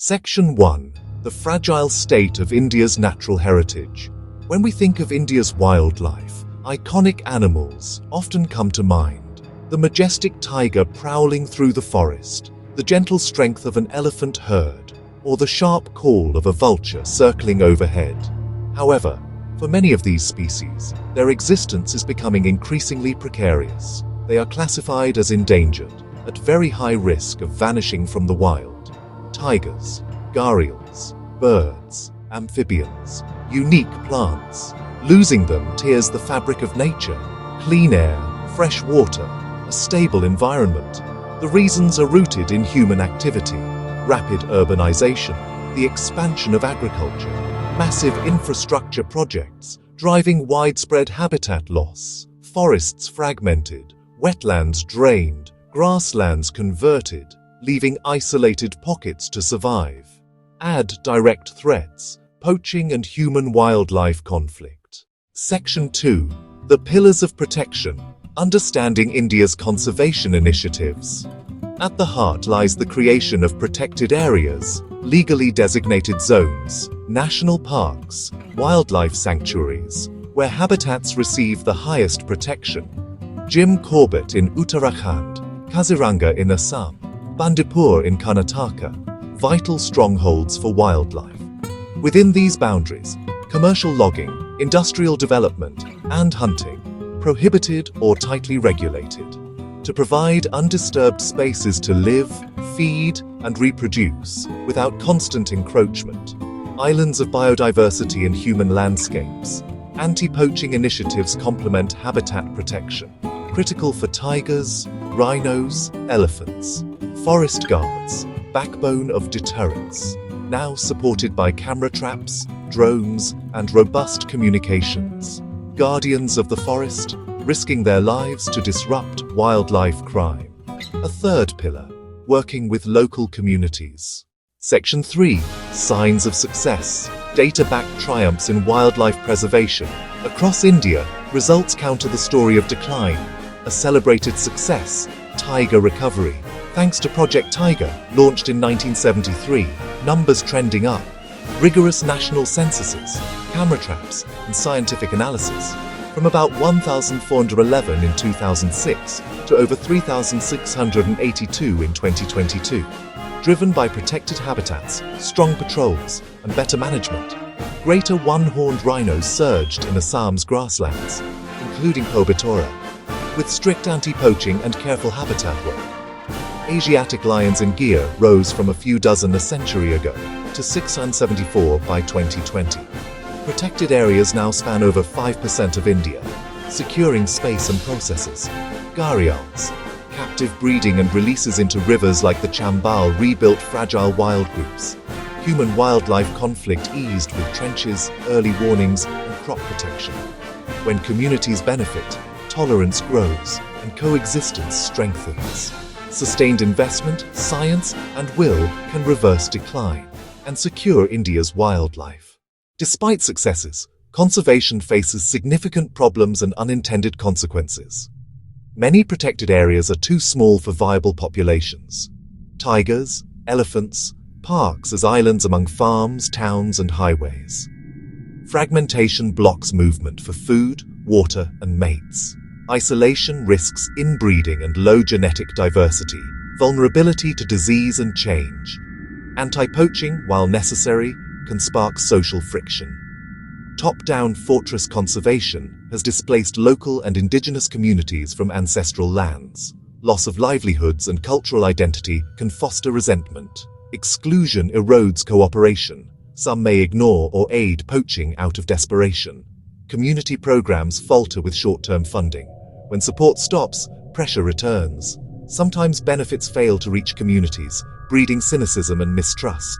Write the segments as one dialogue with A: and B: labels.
A: Section 1. The fragile state of India's natural heritage. When we think of India's wildlife, iconic animals often come to mind. The majestic tiger prowling through the forest, the gentle strength of an elephant herd, or the sharp call of a vulture circling overhead. However, for many of these species, their existence is becoming increasingly precarious. They are classified as endangered, at very high risk of vanishing from the wild. Tigers, gharials, birds, amphibians, unique plants. Losing them tears the fabric of nature. Clean air, fresh water, a stable environment. The reasons are rooted in human activity, rapid urbanization, the expansion of agriculture, massive infrastructure projects driving widespread habitat loss, forests fragmented, wetlands drained, grasslands converted, leaving isolated pockets to survive. Add direct threats, poaching and human-wildlife conflict. Section 2. The Pillars of Protection. Understanding India's conservation initiatives. At the heart lies the creation of protected areas, legally designated zones, national parks, wildlife sanctuaries, where habitats receive the highest protection. Jim Corbett in Uttarakhand, Kaziranga in Assam, Bandipur in Karnataka, vital strongholds for wildlife. Within these boundaries, commercial logging, industrial development, and hunting, prohibited or tightly regulated, to provide undisturbed spaces to live, feed, and reproduce without constant encroachment. Islands of biodiversity and human landscapes. Anti-poaching initiatives complement habitat protection, critical for tigers, rhinos, elephants. Forest guards, backbone of deterrence, now supported by camera traps, drones, and robust communications. Guardians of the forest, risking their lives to disrupt wildlife crime. A third pillar, working with local communities. Section 3. Signs of success. Data-backed triumphs in wildlife preservation. Across India, results counter the story of decline. A celebrated success, tiger recovery. Thanks to Project Tiger, launched in 1973, numbers trending up. Rigorous national censuses, camera traps, and scientific analysis. From about 1,411 in 2006 to over 3,682 in 2022. Driven by protected habitats, strong patrols, and better management, greater one-horned rhinos surged in Assam's grasslands, including Pobitora, with strict anti-poaching and careful habitat work. Asiatic lions in Gir rose from a few dozen a century ago to 674 by 2020. Protected areas now span over 5% of India, securing space and processes. Gharials, captive breeding and releases into rivers like the Chambal rebuilt fragile wild groups. Human-wildlife conflict eased with trenches, early warnings, and crop protection. When communities benefit, tolerance grows and coexistence strengthens. Sustained investment, science, and will can reverse decline and secure India's wildlife. Despite successes, conservation faces significant problems and unintended consequences. Many protected areas are too small for viable populations. Tigers, elephants, parks as islands among farms, towns, and highways. Fragmentation blocks movement for food, water, and mates. Isolation risks inbreeding and low genetic diversity, vulnerability to disease and change. Anti-poaching, while necessary, can spark social friction. Top-down fortress conservation has displaced local and indigenous communities from ancestral lands. Loss of livelihoods and cultural identity can foster resentment. Exclusion erodes cooperation. Some may ignore or aid poaching out of desperation. Community programs falter with short-term funding. When support stops, pressure returns. Sometimes benefits fail to reach communities, breeding cynicism and mistrust.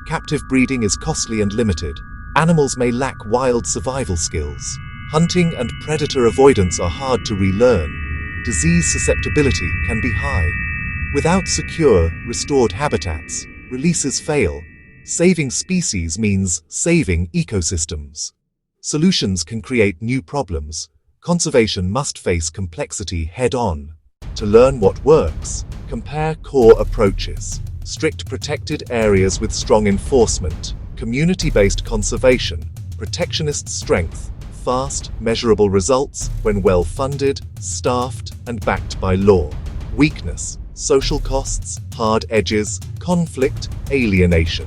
A: Captive breeding is costly and limited. Animals may lack wild survival skills. Hunting and predator avoidance are hard to relearn. Disease susceptibility can be high. Without secure, restored habitats, releases fail. Saving species means saving ecosystems. Solutions can create new problems. Conservation must face complexity head-on. To learn what works, compare core approaches. strict protected areas with strong enforcement, community-based conservation, protectionist strength, fast, measurable results when well-funded, staffed, and backed by law. Weakness, social costs, hard edges, conflict, alienation.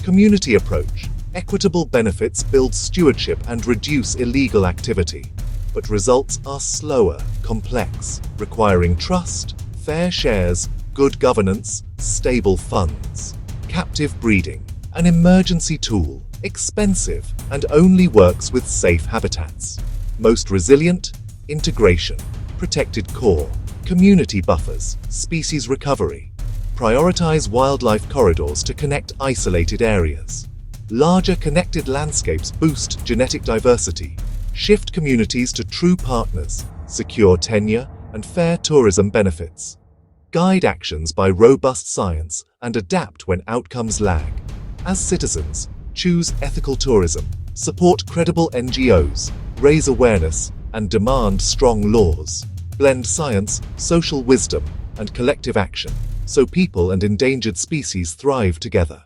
A: Community approach. Equitable benefits build stewardship and reduce illegal activity. But results are slower, complex, requiring trust, fair shares, good governance, stable funds. Captive breeding. An emergency tool, expensive, and only works with safe habitats. Most resilient, integration, protected core, community buffers, species recovery. Prioritize wildlife corridors to connect isolated areas. Larger connected landscapes boost genetic diversity, shift communities to true partners, secure tenure, and fair tourism benefits. Guide actions by robust science and adapt when outcomes lag. As citizens, choose ethical tourism, support credible NGOs, raise awareness, and demand strong laws. Blend science, social wisdom, and collective action, so people and endangered species thrive together.